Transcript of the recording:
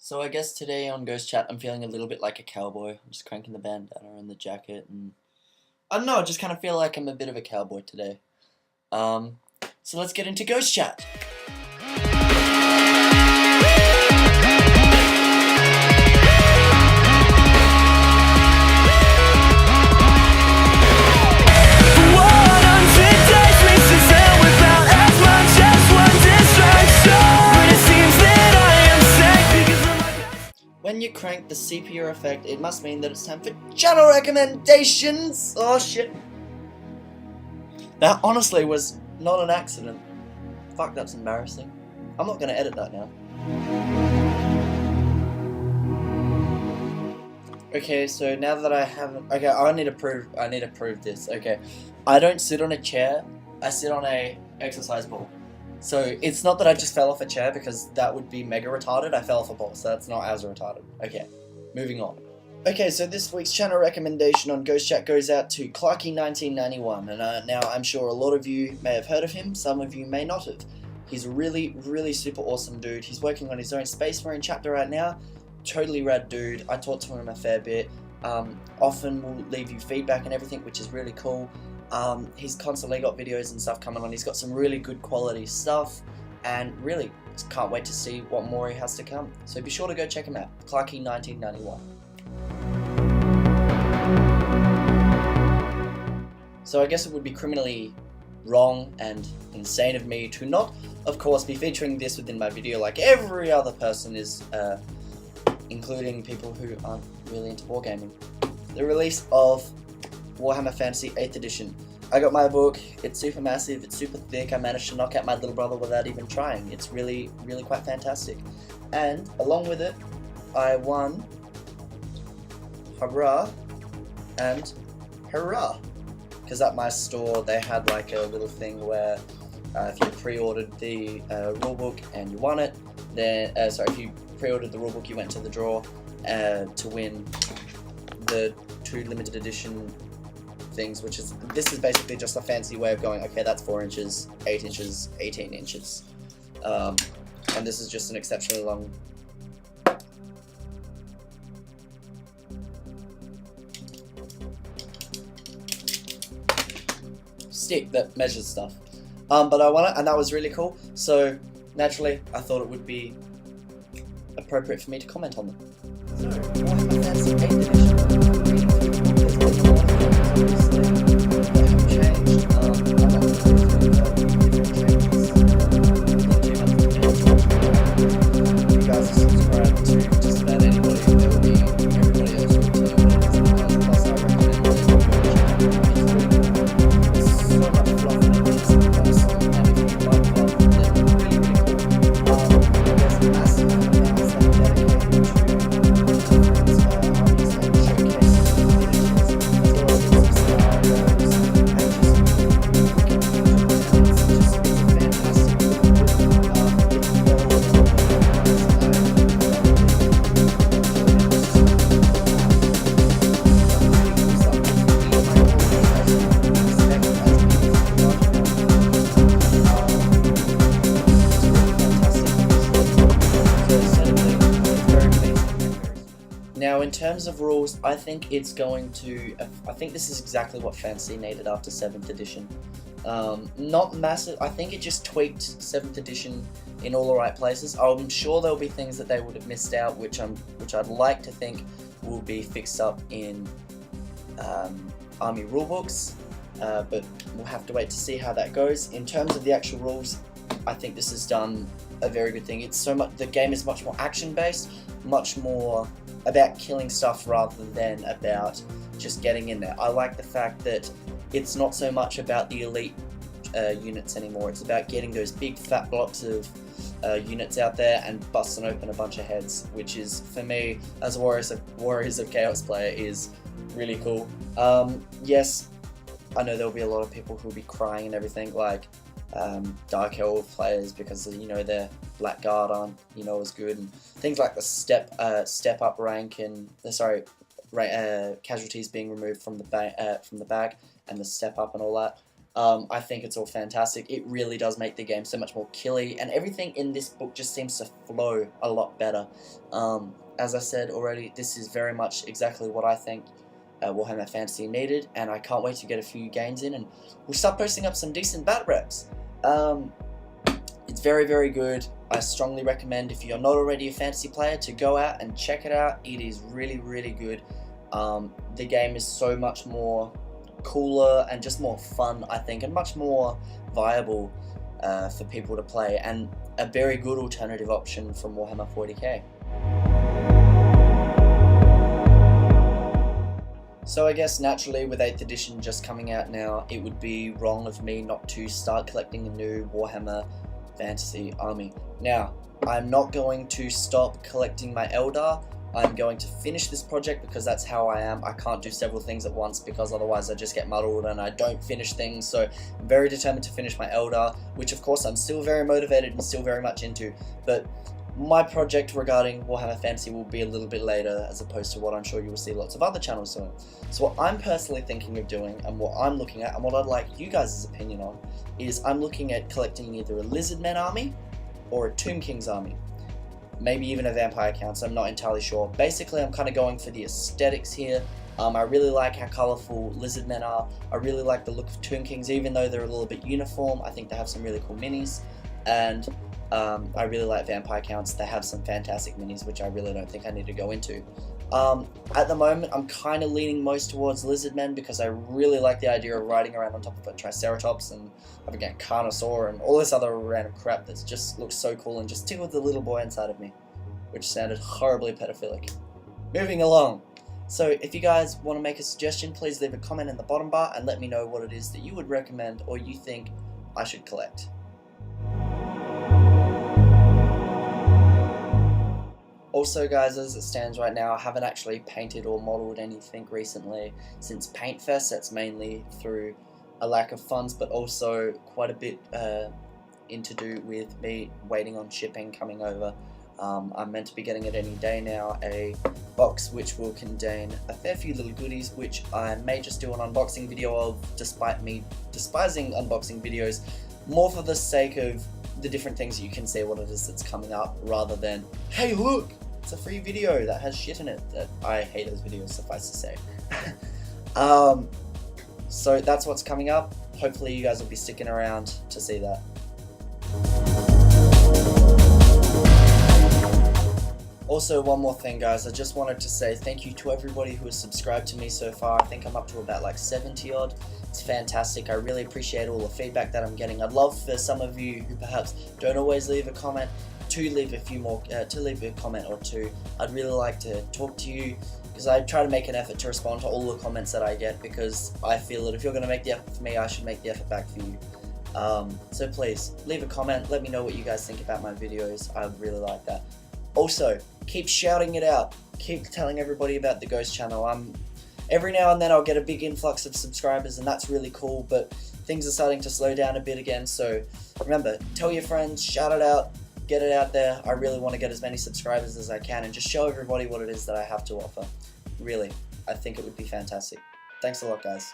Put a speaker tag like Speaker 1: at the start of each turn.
Speaker 1: So I guess today on Ghost Chat I'm feeling a little bit like a cowboy. I'm just cranking the bandana and the jacket and I don't know, I just kind of feel like I'm a bit of a cowboy today. Um, so let's get into Ghost Chat. When you crank the CPU effect, it must mean that it's time for channel recommendations! Oh shit. That honestly was not an accident. Fuck, that's embarrassing. I'm not gonna edit that now. Okay, so now that I haven't... Okay, I need to prove this. Okay, I don't sit on a chair, I sit on a exercise ball. So it's not that I just fell off a chair, because that would be mega retarded. I fell off a ball, so that's not as retarded. Okay, moving on. Okay, so this week's channel recommendation on Ghost Chat goes out to Clarky1991, and now I'm sure a lot of you may have heard of him, some of you may not have. He's a really, really super awesome dude. He's working on his own Space Marine chapter right now. Totally rad dude. I talk to him a fair bit. Often will leave you feedback and everything, which is really cool. He's constantly got videos and stuff coming on. He's got some really good quality stuff, and really just can't wait to see what more he has to come. So be sure to go check him out, Clarky1991. So I guess it would be criminally wrong and insane of me to not, of course, be featuring this within my video like every other person is, including people who aren't really into wargaming. The release of Warhammer Fantasy 8th edition. I got my book, it's super massive, it's super thick, I managed to knock out my little brother without even trying. It's really, really quite fantastic. And along with it, I won hurrah and hurrah. Because at my store they had like a little thing where if you pre-ordered the rulebook and you won it, then, if you pre-ordered the rulebook you went to the draw to win the 2 limited edition things, which is, this is basically just a fancy way of going, okay, that's 4 inches, 8 inches, 18 inches. And this is just an exceptionally long stick that measures stuff. But I won it, and that was really cool, so naturally I thought it would be appropriate for me to comment on them. So, Warhammer Fantasy 8th edition. There's been a lot of things, obviously, that have changed. I'm not going to go through different changes. You guys are subscribed to just about anybody, there will be everybody else will tell you what it is. Plus, I recommend it. It's so much fluff and it is awesome. And if you like fluff, then really, really cool. There's a massive amounts that are dedicated to different armies and showcases and villages, as well as some scenarios, and just it's a fantastic book. It's well Now, in terms of rules, I think it's going to... I think this is exactly what Fantasy needed after 7th edition. Not massive. I think it just tweaked 7th edition in all the right places. I'm sure there'll be things that they would have missed out, which I'd like to think will be fixed up in army rulebooks, but we'll have to wait to see how that goes. In terms of the actual rules, I think this has done a very good thing. It's so much. The game is much more action-based, much more about killing stuff rather than about just getting in there. I like the fact that it's not so much about the elite units anymore. It's about getting those big fat blocks of units out there and busting open a bunch of heads, which is, for me, as a Warriors of Chaos player, is really cool. Yes, I know there'll be a lot of people who'll be crying and everything, like Dark Elf players, because their Blackguard aren't as good, and things like the step up rank and casualties being removed from the bag and the step up and all that. I think it's all fantastic. It really does make the game so much more killy, and everything in this book just seems to flow a lot better. As I said already, this is very much exactly what I think Warhammer Fantasy needed, and I can't wait to get a few games in, and we'll start posting up some decent bat reps. It's very, very good. I strongly recommend, if you're not already a fantasy player, to go out and check it out. It is really, really good. The game is so much more cooler and just more fun, I think, and much more viable for people to play, and a very good alternative option from Warhammer 40k. So I guess naturally, with 8th edition just coming out now, it would be wrong of me not to start collecting a new Warhammer Fantasy army. Now, I'm not going to stop collecting my Eldar. I'm going to finish this project because that's how I am. I can't do several things at once because otherwise I just get muddled and I don't finish things. So I'm very determined to finish my Eldar, which of course I'm still very motivated and still very much into. But my project regarding Warhammer Fantasy will be a little bit later, as opposed to what I'm sure you will see lots of other channels doing. So what I'm personally thinking of doing, and what I'm looking at, and what I'd like you guys' opinion on, is I'm looking at collecting either a Lizardmen army or a Tomb Kings army. Maybe even a Vampire Council, I'm not entirely sure. Basically, I'm kind of going for the aesthetics here. I really like how colourful Lizardmen are. I really like the look of Tomb Kings, even though they're a little bit uniform. I think they have some really cool minis. And I really like Vampire Counts. They have some fantastic minis, which I really don't think I need to go into. At the moment, I'm kind of leaning most towards Lizardmen because I really like the idea of riding around on top of a Triceratops and having a Carnosaur and all this other random crap that just looks so cool and just tickled the little boy inside of me, which sounded horribly pedophilic. Moving along. So if you guys want to make a suggestion, please leave a comment in the bottom bar and let me know what it is that you would recommend or you think I should collect. Also guys, as it stands right now, I haven't actually painted or modelled anything recently since Paintfest. That's mainly through a lack of funds, but also quite a bit to do with me waiting on shipping coming over. I'm meant to be getting it any day now, a box which will contain a fair few little goodies, which I may just do an unboxing video of, despite me despising unboxing videos, more for the sake of the different things that you can see what it is that's coming up, rather than, hey look, it's a free video that has shit in it. That I hate those videos, suffice to say. So that's what's coming up. Hopefully you guys will be sticking around to see that. Also, one more thing guys, I just wanted to say thank you to everybody who has subscribed to me so far. I think I'm up to about like 70 odd. It's fantastic. I really appreciate all the feedback that I'm getting. I'd love for some of you who perhaps don't always leave a comment to leave a comment or two. I'd really like to talk to you, because I try to make an effort to respond to all the comments that I get, because I feel that if you're going to make the effort for me, I should make the effort back for you. So please leave a comment, let me know what you guys think about my videos. I would really like that. Also, keep shouting it out. Keep telling everybody about the Ghost channel. Every now and then I'll get a big influx of subscribers, and that's really cool, but things are starting to slow down a bit again. So remember, tell your friends, shout it out, get it out there. I really want to get as many subscribers as I can and just show everybody what it is that I have to offer. Really, I think it would be fantastic. Thanks a lot, guys.